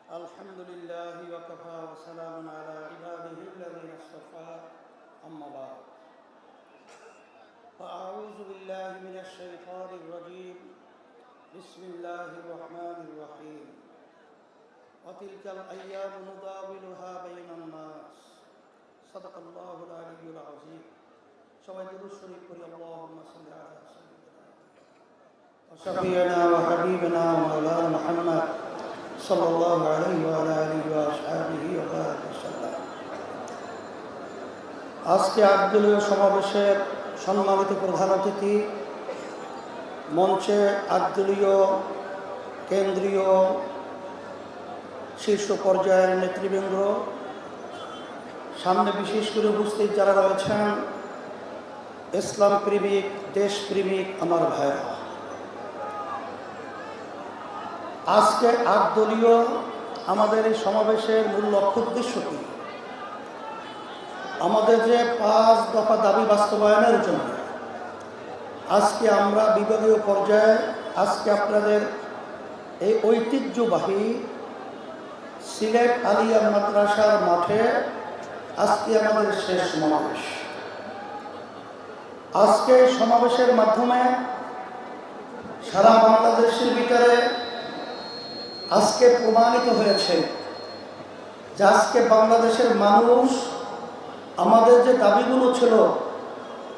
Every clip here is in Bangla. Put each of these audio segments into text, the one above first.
الحمد لله وكفى وسلام على عباده الذين اصطفى أما بعد فأعوذ بالله من الشيطان الرجيم بسم الله الرحمن الرحيم وتلك الأيام نداولها بين الناس صدق الله العلي العظيم সবাই দুরূদ শরীফ পড়ি আল্লাহুম্মা সাল্লি আলা সাইয়্যিদিনা وشفيعنا وحبيبنا ومولانا محمد صلى الله عليه وعلى آله وأصحابه وبارك وسلم আজকে আটদলীয় সমাবেশের সম্মানিত প্রধান অতিথি, মঞ্চে আটদলীয় কেন্দ্রীয় শীর্ষ পর্যায়ের নেতৃবৃন্দ, সামনে বিশেষ করে উপস্থিত যারা রয়েছেন, ইসলাম প্রেমিক, দেশপ্রেমিক আমার ভাইরা, আজকে আটদলীয় আমাদের এই সমাবেশের মূল লক্ষ্য উদ্দেশ্য কি? আমাদের যে 5 দফা দাবি বাস্তবায়নের জন্য আজকে আমরা বিভাগীয় পর্যায়ে আজকে আপনাদের এই ঐতিহ্যবাহী সিলেট আলিয়া মাদ্রাসার মাঠে আজকে আমাদের শেষ সমাবেশ। আজকে সমাবেশের মাধ্যমে সারা বাংলাদেশের ভিতরে আজকে প্রমাণিত হয়েছে যে আজকে বাংলাদেশের মানুষ আমাদের যে দাবিগুলো ছিল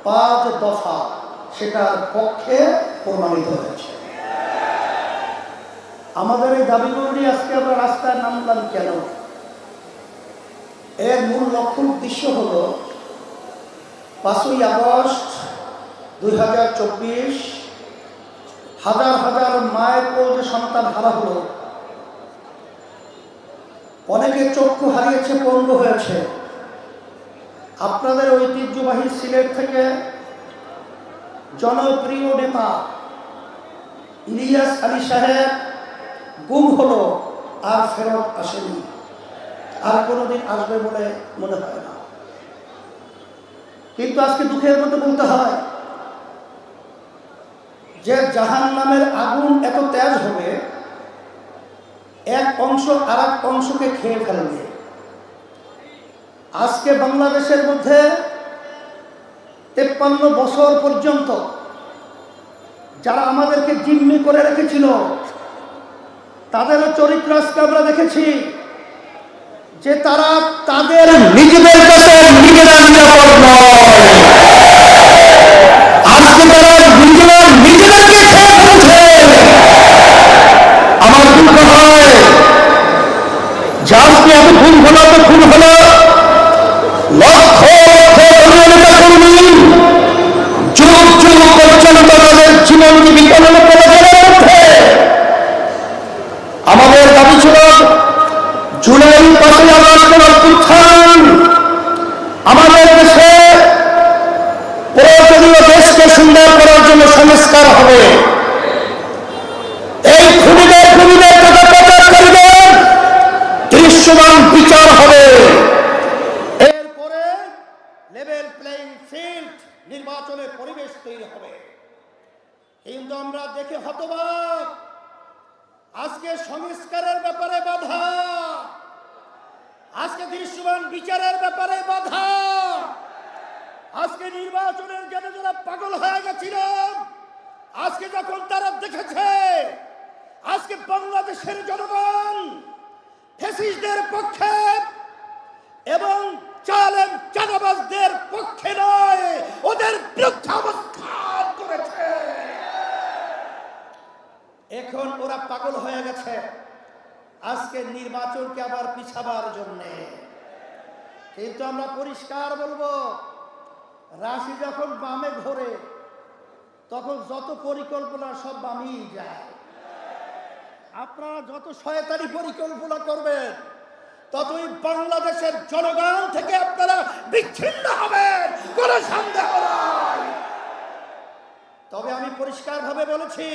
5 দফা, সেটার পক্ষে প্রমাণিত হয়েছে। আমাদের এই দাবিগুলো নিয়ে আজকে আমরা রাস্তায় নামলাম কেন? এর মূল লক্ষ্য উদ্দেশ্য হল 5ই আগস্ট 2024 হাজার হাজার মায়ের কোলে সন্তান হারা হলো, অনেকে চক্ষু হারিয়েছে, পঙ্গু হয়েছে। আপনাদের ঐতিহ্যবাহী সিলেট থেকে জনপ্রিয় নেতা ইলিয়াস আলী সাহেব গুম হলো, আর ফেরত আসেনি, আর কোনোদিন আসবে বলে মনে হয় না। কিন্তু আজকে দুঃখের মধ্যে বলতে হয় যে জাহান্নামের আগুন এত তেজ হবে, এক অংশ আর এক অংশকে খেয়ে ফেলবে। আজকে বাংলাদেশের মধ্যে 53 বছর পর্যন্ত যারা আমাদেরকে জিম্মি করে রেখেছিল, তাদেরও চরিত্র আজকে আমরা দেখেছি যে তারা তাদের নিজেদের কাছে নিজেরা নিরাপদ নয়। আজকে তারা নিজেদেরকে খেয়ে ফেলছে। আমার দুঃখ হয় যে আজকে এত খুন হলো, তো খুন হলো, লক্ষ লক্ষ নেতা কর্মী যুগ যুগ পর্যন্ত তাদের জীবন বিকলন করার মধ্যে আমাদের দাবি ছিল জুলাই 5ই আগস্টের অভ্যুত্থান আমাদের দেশে প্রয়োজনীয় দেশকে সুন্দর করার জন্য সংস্কার হবে। এই খুনিদের তথা প্রচারকারীদের দৃশ্যমান বিচার হবে। এরপরে লেভেল প্লেইং ফিল্ড, নির্বাচনের পরিবেশ তৈরি হবে। কিন্তু আমরা দেখে হতবাক, আজকে সংস্কারের ব্যাপারে বাধা, আজকে দৃশ্যমান বিচারের ব্যাপারে বাধা, আজকে নির্বাচনের জন্য যারা পাগল হয়ে গেছিল, আজকে যখন তারা দেখেছে আজকে বাংলাদেশের জনগণ ফ্যাসিস্টদের পক্ষে এবং জালেম চাঁদাবাজদের পক্ষে নয়, ওদের বিরুদ্ধে অবস্থান করেছে। এখন ওরা পাগল হয়ে গেছে আজকে নির্বাচনকে আবার পিছাবার জন্য। কিন্তু আমরা পরিষ্কার বলবো, রাশি যখন বামে ঘোরে তখন যত পরিকল্পনা সব বামেই যায়। আপনারা যত শয়তানি পরিকল্পনা করবেন ততই বাংলাদেশের জনগণ থেকে আপনারা বিচ্ছিন্ন হবেন, কোনো সন্দেহ নাই। তবে আমি পরিষ্কারভাবে বলেছি,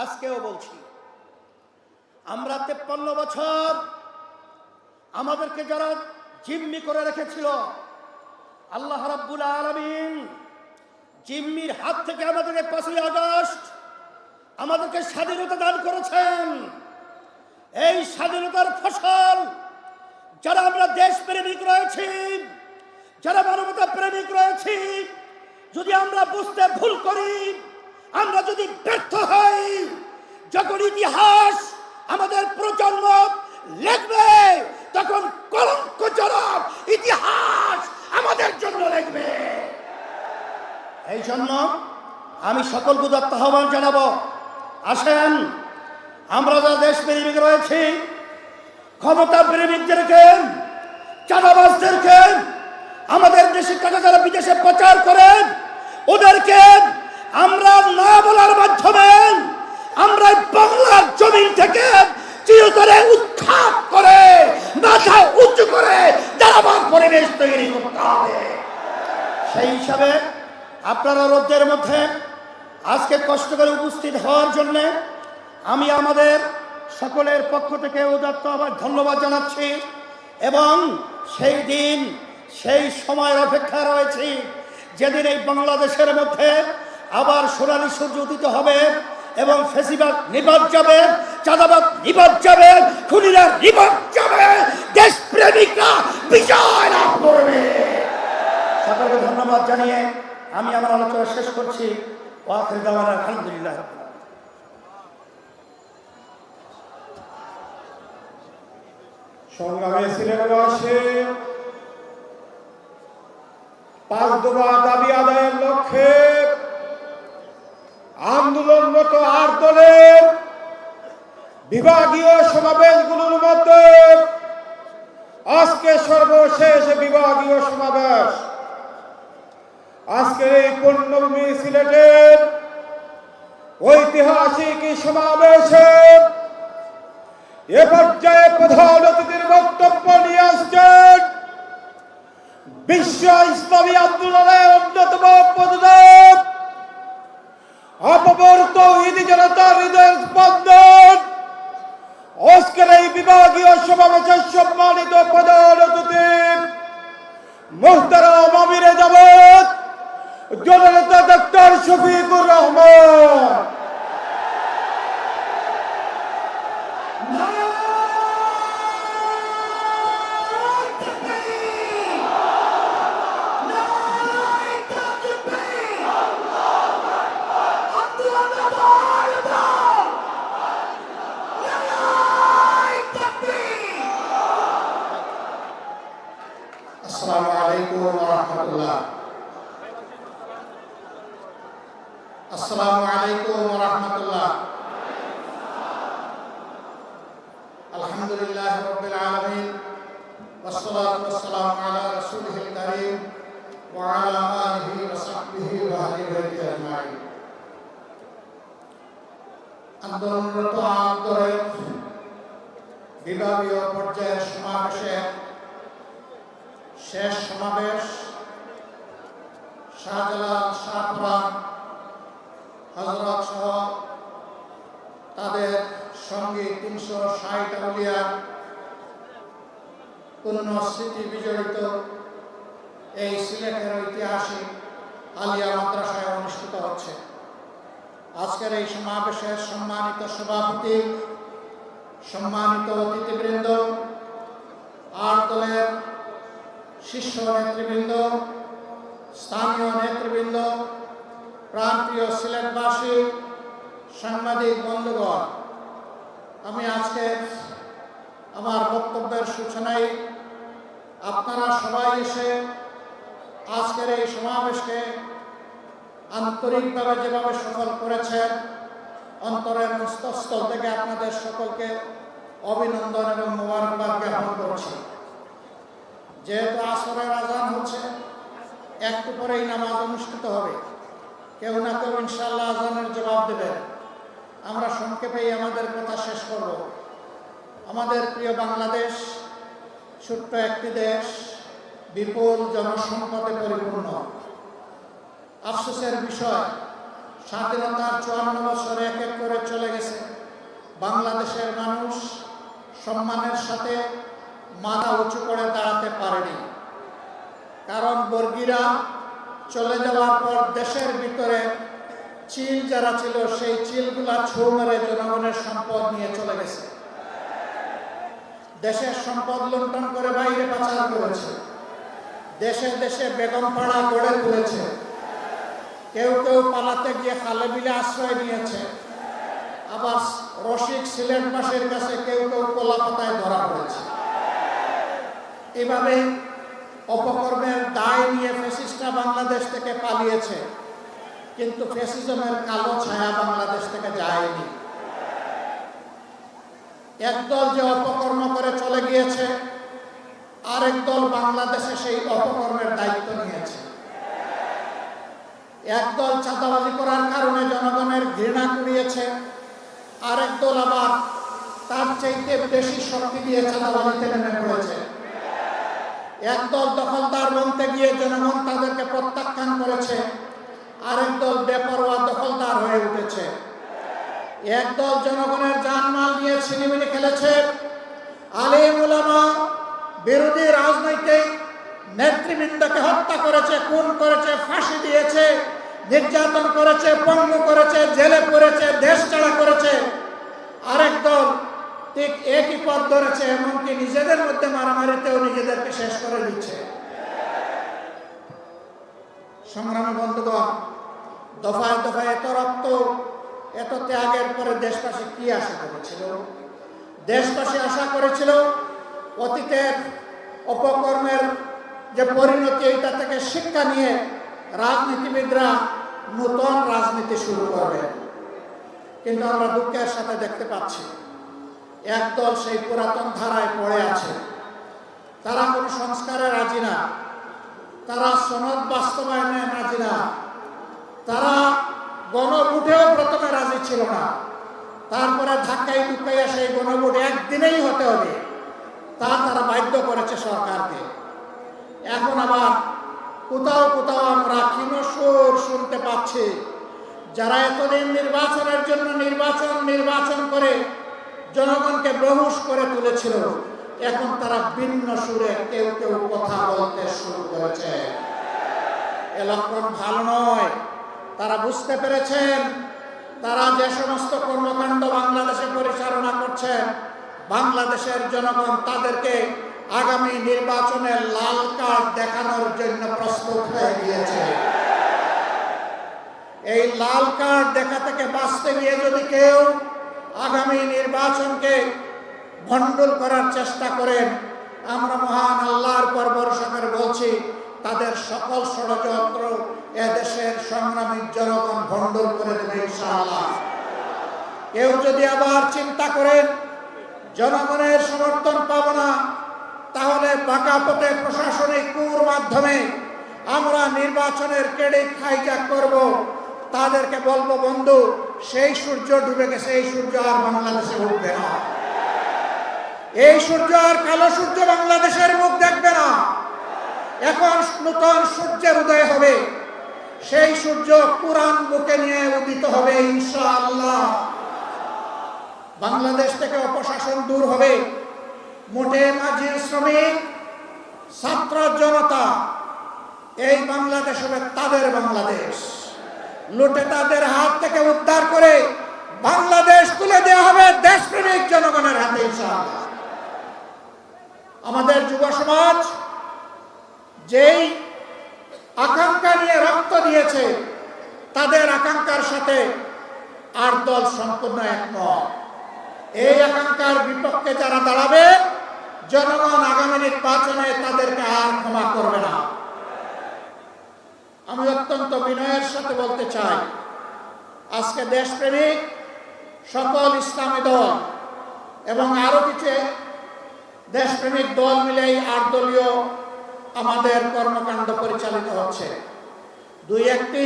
আজকেও বলছি, আমরা 53 বছর আমাদেরকে যারা জিম্মি করে রেখেছিল, আল্লাহ রাব্বুল আলামিন জিম্মির হাত থেকে আমাদেরকে 5ই আগস্ট আমাদেরকে স্বাধীনতা দান করেছেন। এই স্বাধীনতার ফসল যারা আমরা দেশপ্রেমিক রয়েছি, যারা মানবতা প্রেমিক রয়েছি, যদি আমরা বুঝতে ভুল করি, আমরা যদি ব্যর্থ হই, যখন ইতিহাস আমাদের প্রজন্ম লিখবে তখন কলঙ্কজনক ইতিহাস আমাদের জন্য লিখবে। এই জন্য আমি সকলকে উদাত্ত আহ্বান জানাবো, আসেন আমরা যারা দেশপ্রেমিক রয়েছি, ক্ষমতা প্রেমিকদেরকে, চাঁদাবাজদেরকে, আমাদের দেশের টাকা যারা বিদেশে পাচার করেন ওদেরকে আমরা না বলার মাধ্যমে আমরা বাংলার জমিন থেকে চিরতরে উৎখাত করে মাথা উঁচু করে দাঁড়াবার পরিবেশ তৈরি করতে হবে। সেই হিসাবে আপনারা রোদের মধ্যে আজকে কষ্ট করে উপস্থিত হওয়ার জন্য আমি আমাদের সকলের পক্ষ থেকে উদাত্ত আবার ধন্যবাদ জানাচ্ছি এবং সেই দিন সেই সময়ের অপেক্ষা রয়েছি যেদিন এই বাংলাদেশের মধ্যে আবার সোনালী সূর্য উদিত হবে এবং ফেসিবাদ নিবাদ যাবে, চাঁদাবাদ নিবাদ যাবে, খুনিরা নিবাদ যাবে, দেশপ্রেমিকরা বিজয় লাভ করবে। সকলকে ধন্যবাদ জানিয়ে আমি আমার আলোচনা শেষ করছি। ওয়া আখিরু দাওয়ানা আলহামদুলিল্লাহ। সংগ্রামী সিলেটবাসী, 5 দফা দাবি আদায়ের লক্ষ্যে আন্দোলনরত 8 দলের বিভাগীয় সমাবেশগুলোর মধ্যে আজকে সর্বশেষ বিভাগীয় সমাবেশ। আজকের এই পূর্ণভূমি সিলেটের ঐতিহাসিক সমাবেশে এ পর্যায়ে প্রধান অতিথির বক্তব্য নিয়ে আসছেন বিশ্ব ইসলামী আন্দোলনের অন্যতম প্রযোজক, আপামর তৌহিদি জনতার হৃদয়ের স্পন্দন, আজকের এই বিভাগীয় সমাবেশের সম্মানিত প্রধান অতিথি মুহতারাম আমিরে জামাত জননেতা ডক্টর শফিকুর রহমান। আসসালামু আলাইকুম ওয়া রাহমাতুল্লাহ। আসসালামু আলাইকুম ওয়া রাহমাতুল্লাহ। আলহামদুলিল্লাহি রাব্বিল আলামিন ওয়াসসালাতু ওয়াসসালামু আলা রাসূলিহিল কারীম ওয়া আলা আলিহি ওয়া সাহবিহি ওয়া আহলি বাইতি আজমাইন। আন্দোলনরত আন্দোলনের বিভাগীয় পর্যায়ের সমাবেশে শেষ সমাবেশ শাহজালাল, শাহপুরান, হযরত সহ তাদের সঙ্গে 360 আউলিয়া পূর্ণ স্মৃতি বিজড়িত এই সিলেটের ঐতিহাসিক আলিয়া মাদ্রাসায় অনুষ্ঠিত হচ্ছে। আজকের এই সমাবেশের সম্মানিত সভাপতি, সম্মানিত অতিথিবৃন্দ, 8 দলের শীর্ষ নেতৃবৃন্দ, স্থানীয় নেতৃবৃন্দ, প্রান্তীয় সিলেটবাসী, সাংবাদিক বন্ধুগণ, আমি আজকে আমার বক্তব্যের সূচনায় আপনারা সবাই এসে আজকের এই সমাবেশকে আন্তরিকভাবে যেভাবে সফল করেছেন, অন্তরের অন্তঃস্থল থেকে আপনাদের সকলকে অভিনন্দন এবং মোবারকবাদ জ্ঞাপন করছি। যেহেতু আসরের আজান হচ্ছে, একটু পরেই নামাজ অনুষ্ঠিত হবে, কেউ না কেউ ইনশাআল্লাহ আজানের জবাব দেবে। আমরা সংক্ষেপেই আমাদের কথা শেষ করব। আমাদের প্রিয় বাংলাদেশ ছোট্ট একটি দেশ, বিপুল জনসম্পদে পরিপূর্ণ। আফসোসের বিষয়, স্বাধীনতার 54 বছর এক এক করে চলে গেছে, বাংলাদেশের মানুষ সম্মানের সাথে মাথা উঁচু করে দাঁড়াতে পারেনি। কারণ বর্গীরা চলে যাওয়ার পর দেশের ভিতরে চিল যারা ছিল সেই চিলগুলা ছৌ মেরে জনগণের সম্পদ নিয়ে চলে গেছে। দেশের সম্পদ লুণ্ঠন করে বাইরে পাচার করেছে, দেশে দেশে বেগমপাড়া গড়ে তুলেছে, কেউ কেউ পালাতে গিয়ে খালে বিলে আশ্রয় নিয়েছে, আবার রশিক সিলেটবাসীর কাছে কেউ কেউ কোলাপাতায় ধরা পড়েছে। এভাবে অপকর্মের দায় নিয়ে ফ্যাসিস্টরা বাংলাদেশ থেকে পালিয়েছে, কিন্তু ফ্যাসিজমের কালো ছায়া বাংলাদেশ থেকে যায়নি। একদল যে অপকর্ম করে চলে গিয়েছে, আরেক দল বাংলাদেশে সেই অপকর্মের দায়িত্ব নিয়েছে। একদল চাঁদাবাজি করার কারণে জনগণের ঘৃণা কুড়িয়েছে, আরেক দল আবার তার চাইতে বেশি শক্তি দিয়ে চাঁদাবাজিতে নেমে পড়েছে। একদল দখলদার বনতে গিয়ে জনগণ তাদেরকে প্রত্যাখ্যান করেছে, আরেক দল বেপরোয়া দখলদার হয়ে উঠেছে। একদল জনগণের জানমাল নিয়ে ছিনিমিনি খেলেছে, আলেম ওলামা বিরোধী রাজনৈতিক নেতৃবৃন্দকে হত্যা করেছে, খুন করেছে, ফাঁসি দিয়েছে, নির্যাতন করেছে, পঙ্গু করেছে, জেলে পড়েছে, দেশ ছাড়া করেছে। আরেক দল ঠিক একই পথ ধরেছে, এমনকি নিজেদের মধ্যে মারামারিতেও নিজেদেরকে শেষ করে দিচ্ছে। সংগ্রামী বন্ধুগণ, দফায় দফায় এত রক্ত, এত ত্যাগের পরে দেশবাসী কি আশা করেছিল? দেশবাসী আশা করেছিল অতীতের অপকর্মের যে পরিণতি, এটা থেকে শিক্ষা নিয়ে রাজনীতিবিদরা নতুন রাজনীতি শুরু করবে। কিন্তু আমরা দুঃখের সাথে দেখতে পাচ্ছি একদল সেই পুরাতন ধারায় পড়ে আছে। তারা কোনো সংস্কারে রাজি না, তারা সনদ বাস্তবায়নে রাজি না, তারা গণভোটেও প্রথমে রাজি ছিল না, তারপরে ধাক্কাই ধুক্কাইয়া সেই গণভোট একদিনেই হতে হবে তারা বাধ্য করেছে সরকারকে। এখন আবার কোথাও কোথাও আমরা ক্ষীণ সুর শুনতে পাচ্ছি, যারা এতদিন নির্বাচনের জন্য নির্বাচন করে জনগণকে বেহুশ করে তুলেছিল, এখন তারা ভিন্ন সুরে কেউ কেউ কথা বলতে শুরু করেছে। এ লক্ষণ ভালো নয়। তারা বুঝতে পেরেছেন তারা যে সমস্ত কর্মকাণ্ড বাংলাদেশে পরিচালনা করছেন, বাংলাদেশের জনগণ তাদেরকে আগামী নির্বাচনে লাল কার্ড দেখানোর জন্য প্রস্তুত হয়ে গিয়েছে। এই লাল কার্ড দেখা থেকে বাঁচতে গিয়ে যদি কেউ আগামী নির্বাচনকে ভণ্ডুল করার চেষ্টা করেন, আমরা মহান আল্লাহর উপর ভরসা করে বলছি, তাদের সকল ষড়যন্ত্র এদেশের সংগ্রামী জনগণ ভণ্ডুল করে দেবে ইনশাআল্লাহ। কেউ যদি আবার চিন্তা করেন জনগণের সমর্থন পাব না, তাহলে বাঁকা পথে প্রশাসনিক কুর মাধ্যমে আমরা নির্বাচনের ক্রেডিট হাইজ্যাক করব, তাদেরকে বলবো, বন্ধু, সেই সূর্য ডুবে গেছে, এই সূর্য আর বাংলাদেশে উঠবে না। এই সূর্য আর কালো সূর্য বাংলাদেশের মুখ দেখবে না। এখন নতুন সূর্যের উদয় হবে, সেই সূর্য কুরআন বুকে নিয়ে উদিত হবে ইনশাআল্লাহ। বাংলাদেশ থেকে অপশাসন দূর হবে। মোটে মাঝি শ্রমিক ছাত্র জনতা, এই বাংলাদেশ হবে তাদের বাংলাদেশ। লুটে তাদের হাত থেকে উদ্ধার করে বাংলাদেশ তুলে দেওয়া হবে দেশপ্রেমিক জনগণের হাতে ইনশাআল্লাহ। আমাদের যুব সমাজ যেই আকাঙ্ক্ষা নিয়ে রক্ত দিয়েছে, তাদের আকাঙ্ক্ষার সাথে আর দল সম্পূর্ণ একমত। এই আকাঙ্ক্ষার বিপক্ষে যারা দাঁড়াবে, জনগণ আগামী নির্বাচনে তাদেরকে আর ক্ষমা করবে না। আমি অত্যন্ত বিনয়ের সাথে বলতে চাই, আজকে দেশপ্রেমিক সকল ইসলামী দল এবং আরো কিছু দেশপ্রেমিক দল মিলেই 8 দলীয় আমাদের কর্মকাণ্ড পরিচালিত হচ্ছে। 2-1টি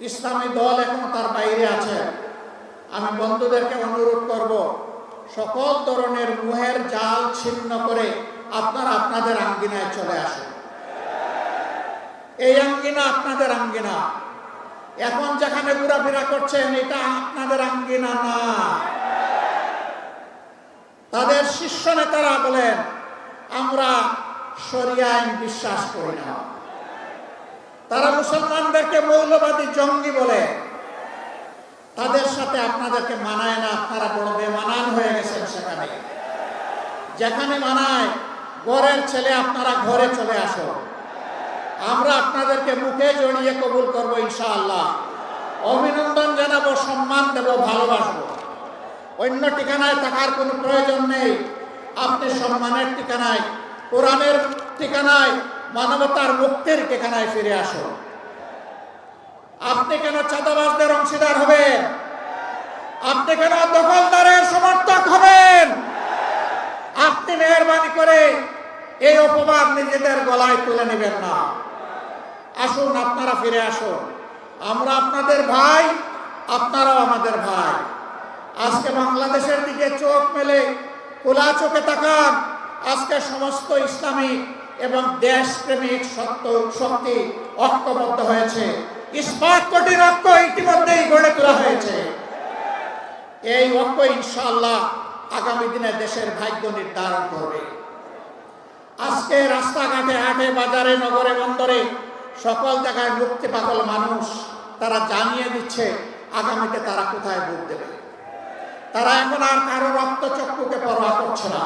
ইসলামী দল এখন তার বাইরে আছে। আমি বন্ধুদেরকে অনুরোধ করব, সকল ধরনের মোহের জাল ছিন্ন করে আপনারা আপনাদের আঙ্গিনায় চলে আসুন। এই আঙ্গিনা আপনাদের আঙ্গিনা। এখন যেখানে ঘোরাফেরা করছেন, এটা আপনাদের আঙ্গিনা না। তাদের শীর্ষ নেতারা বলেন, আমরা শরিয়া আইন বিশ্বাস করি না। তারা মুসলমানদেরকে মৌলবাদী জঙ্গি বলে। তাদের সাথে আপনাদেরকে মানায় না, আপনারা বড় বেমানান হয়ে গেছেন সেখানে। যেখানে মানায় ঘরের ছেলে আপনারা ঘরে চলে আসো, আমরা আপনাদেরকে মুখে জড়িয়ে কবুল করবো ইনশাআল্লাহ। অভিনন্দন জানাবো, সম্মান দেব, ভালোবাসবো। অন্য ঠিকানায় থাকার কোনো প্রয়োজন নেই। আপনি সম্মানের ঠিকানায়, কোরআনের ঠিকানায়, মানবতার মুক্তির ঠিকানায় ফিরে আসো। আপনি কেন চাঁদাবাজদের অংশীদার হবেন? আপনি কেন দখলদারের সমর্থক হবেন? আপনি মেহেরবানি করে এই অপবাদ নিজেদের গলায় তুলে নেবেন না। আসুন, আপনারা ফিরে আসুন। আমরা আপনাদের ভাই, আপনারাও আমাদের ভাই। আজকে বাংলাদেশের দিকে চোখ মেলে খোলা চোখে তাকান। আজকে সমস্ত ইসলামিক এবং দেশপ্রেমিক শক্তি ঐক্যবদ্ধ হয়েছে। ইস্পাত কোটির ঐক্য ইতিমধ্যেই গড়ে তোলা হয়েছে। এই ঐক্য ইনশাআল্লাহ আগামী দিনে দেশের ভাগ্য নির্ধারণ করবে। আজকে রাস্তাঘাটে, হাটে, বাজারে, নগরে, বন্দরে সকল জায়গায় মুক্তি পাগল মানুষ তারা জানিয়ে দিচ্ছে আগামীতে তারা কোথায় ভোট দেবে। তারা এখন আর কারো রক্তচক্ষুকে পরোয়া করছে না।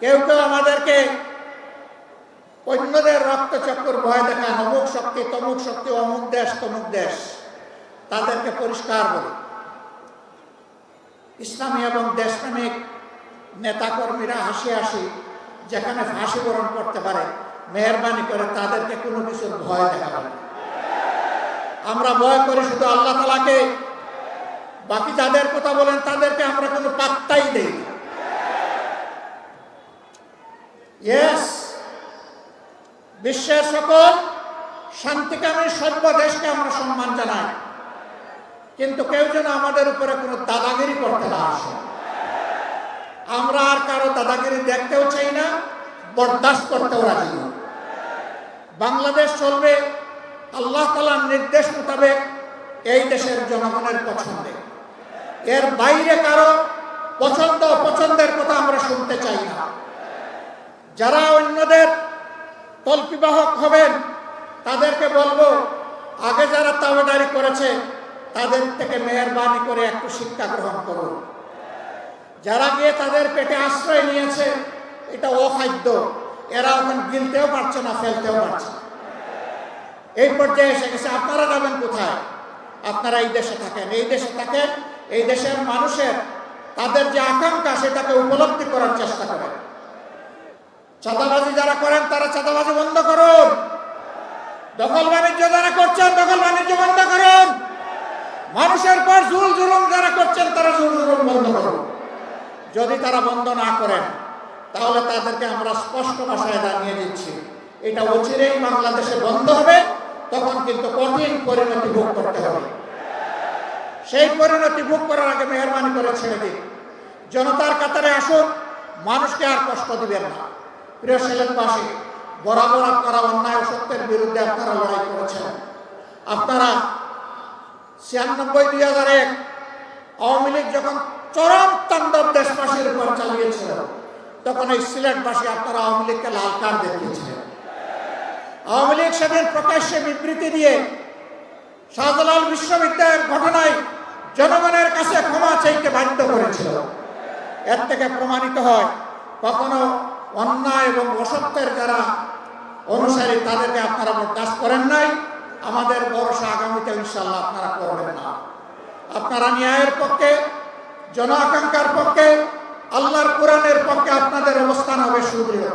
কেউ কেউ আমাদেরকে অন্যদের রক্তচক্ষুর ভয় দেখায়, অমুক শক্তি, তমুক শক্তি, অমুক দেশ, তমুক দেশ। তাদেরকে পরিষ্কার বলি, ইসলামী এবং দেশপ্রেমিক নেতাকর্মীরা হাসি হাসি যেখানে ফাঁসি বরণ করতে পারে, মেহরবানি করে তাদেরকে কোনো কিছুর ভয় দেখাবেন না। আমরা ভয় করি শুধু আল্লাহ তাআলাকে। বাকি যাদের কথা বলেন তাদেরকে আমরা কোনো পাত্তাই দেই না। ইয়েস, বিশ্বের সকল শান্তিকামী সভ্য দেশকে আমরা সম্মান জানাই, কিন্তু কেউ যেন আমাদের উপরে কোনো দাদাগিরি করতে না আসে। আমরা আর কারো দাদাগিরি দেখতেও চাই না, বরদাস্ত করতেও রাজি না। বাংলাদেশ চলবে আল্লাহ তাআলার নির্দেশ মোতাবেক, এই দেশের জনগণের পছন্দে। এর বাইরে কারো পছন্দ অপছন্দের কথা আমরা শুনতে চাই না। যারা অন্যদের তল্পিবাহক হবেন তাদেরকে বলবো, আগে যারা তাওবাদারি করেছে তাদের থেকে মেহেরবানি করে একটু শিক্ষা গ্রহণ করুন। যারা গিয়ে তাদের পেটে আশ্রয় নিয়েছে, এটা অখাদ্য, এরা এখন গিলতেও পারছে না, ফেলতেও পারছে না। এই পর্যায়ে এসে গেছে। আপনারা যাবেন কোথায়? আপনারা এই দেশে থাকেন, এই দেশে থাকেন, এই দেশের মানুষের তাদের যে আকাঙ্ক্ষা সেটাকে উপলব্ধি করার চেষ্টা করেন। চাঁদাবাজি যারা করেন তারা চাঁদাবাজি বন্ধ করুন। দখল বাণিজ্য যারা করছেন দখল বাণিজ্য বন্ধ করুন। মানুষের পর জুল জুলুম যারা করছেন তারা জুল জুলুম বন্ধ করুন। যদি তারা বন্ধ না করেন তাহলে তাদেরকে আমরা স্পষ্ট ভাষায় জানিয়ে দিচ্ছি, এটা অচিরেই বাংলাদেশে বন্ধ হবে। তখন কিন্তু কঠিন পরিণতি ভোগ করতে হবে। সেই পরিণতি ভোগ করার আগে মেহরবানি করে ছেড়ে দিন। জনতার কাতারে আসুন, মানুষকে আর কষ্ট দিবেন না। প্রিয় সিলেটবাসী, বরাবর আপনারা অন্যায় ও সত্যের বিরুদ্ধে আপনারা লড়াই করেছেন। আপনারা 96-2001 আওয়ামী লীগ যখন চরম তাণ্ডব দেশবাসীর উপর চালিয়েছিল, তখন এই সিলেটবাসী আপনারা আওয়ামী লীগকে লাল কার্ড দেখিয়েছিলেন। আওয়ামী লীগ সেদিন প্রকাশ্যে বিবৃতি দিয়ে শাহজালাল বিশ্ববিদ্যালয়ের ঘটনায় জনগণের কাছে ক্ষমা চাইতে বাধ্য করেছিল। এর থেকে প্রমাণিত হয় কখনো অন্যায় এবং অসত্যের যারা অনুসারী তাদেরকে আপনারা বরদাস্ত করেন নাই। আমাদের ভরসা আগামীতে ইনশাআল্লাহ আপনারা করবেন না। আপনারা ন্যায়ের পক্ষে, জন আকাঙ্ক্ষার পক্ষে, আল্লাহর কোরআনের পক্ষে আপনাদের অবস্থান হবে সুদৃঢ়।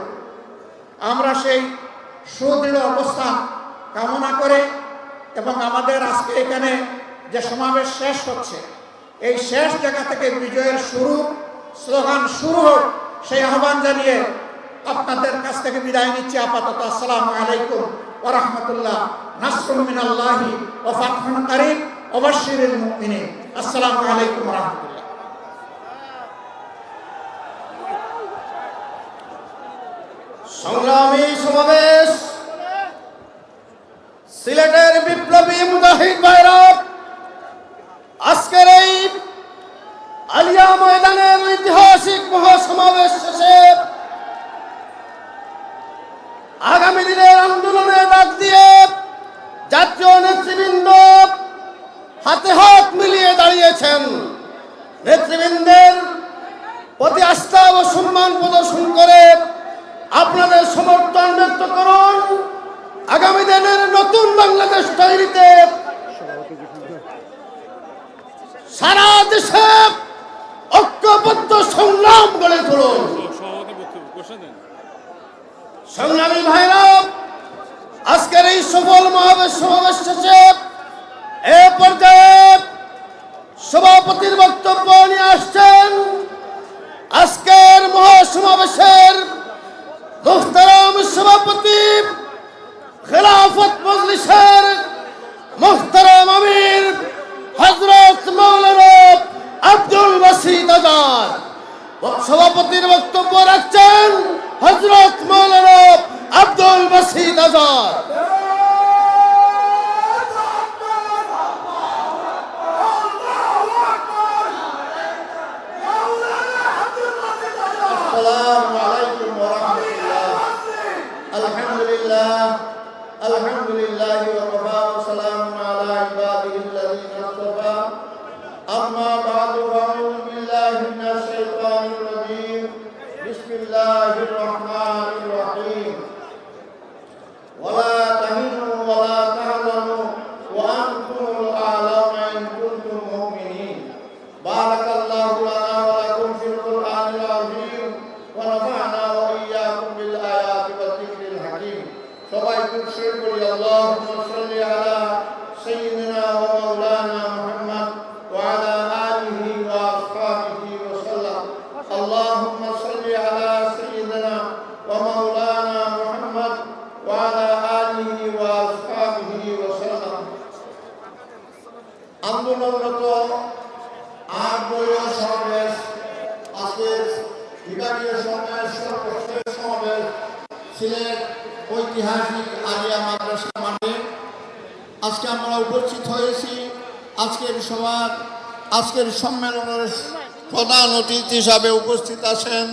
আমরা সেই সুদৃঢ় অবস্থান কামনা করে এবং আমাদের আজকে এখানে যে সমাবেশ শেষ হচ্ছে, এই শেষ জায়গা থেকে বিজয়ের শুরু, স্লোগান শুরু হোক, সেই আহ্বান জানিয়ে আপনাদের কাছ থেকে বিদায় নিচ্ছি আপাতত। আসসালামু আলাইকুম ওয়া রাহমাতুল্লাহ। নাসরুম মিনাল্লাহি ওয়া ফাতহুন কারীম ওয়া বাশশিরিল মুমিনিন। আসসালামু আলাইকুম ওয়া রাহমাতুল্লাহ। সংগ্রামী সমাবেশ, সিলেটের বিপ্লবী মুজাহিদ ভাইরা, আজকের এই আলিয়া ময়দানের ঐতিহাসিক মহাসমাবেশ শেষে আগামী দিনের আন্দোলনে ডাক দিয়ে জাতীয় নেতৃবৃন্দ হাতে হাত মিলিয়ে দাঁড়িয়েছেন। নেতৃবৃন্দের প্রতি আস্থা ও সম্মান অবদান প্রদর্শন করে আপনাদের সমর্থন ব্যক্ত করুন। আগামী দিনের নতুন বাংলাদেশ তৈরিতে সারা দেশে ঐক্যবদ্ধ সংগ্রাম গড়ে তুলুন। সংগ্রামী ভাইরা, আজকের এই সফল সমাবেশ শেষে এ পর্যায়ে সভাপতির বক্তব্য নিয়ে আসছেন আজকের মহাসমাবেশের মুহতারাম সভাপতি খেলাফত মজলিসের মুহতারাম আমির হযরত মাওলানা আব্দুল বাসিত আজাদ। সভাপতির বক্তব্য রাখছেন হযরত মাওলানা আব্দুল বাসিত আজাদ। السلام عليكم ورحمة الله. الحمد لله وكفى وسلام على عباده الذين اصطفى. أما بعد فأعوذ بالله من الشيطان الرجيم. بسم الله الرحمن الرحيم. ولا تهنوا ولا تحزنوا وأنتم الأعلون إن كنتم مؤمنين. بارك الله لنا ولكم في القرآن العظيم ونفعنا وإياكم بالآيات والذكر الحكيم. সবাই দুরূদ পড়ি। আল্লাহুম্মা সাল্লি আলা সাইয়্যিদিনা ওয়া মাওলানা মুহাম্মদ ওয়া আলা আলিহি ওয়া আসহাবিহি ওয়া সাল্লাম। আল্লাহুম্মা সাল্লি আলা সাইয়্যিদিনা ওয়া মাওলানা মুহাম্মদ ওয়া আলা আলিহি ওয়া আসহাবিহি ওয়া সাল্লাম। আন্দোলনরত আন্দোলন সমাবেশ, আজকের বিভাগীয় সমাবেশ, সর্বশেষ সমাবেশ সিলেট ঐতিহাসিক আলিয়া মাদ্রাসা মাঠে আজকে আমরা উপস্থিত হয়েছি। আজকের সম্মেলনের প্রধান অতিথি হিসাবে উপস্থিত আছেন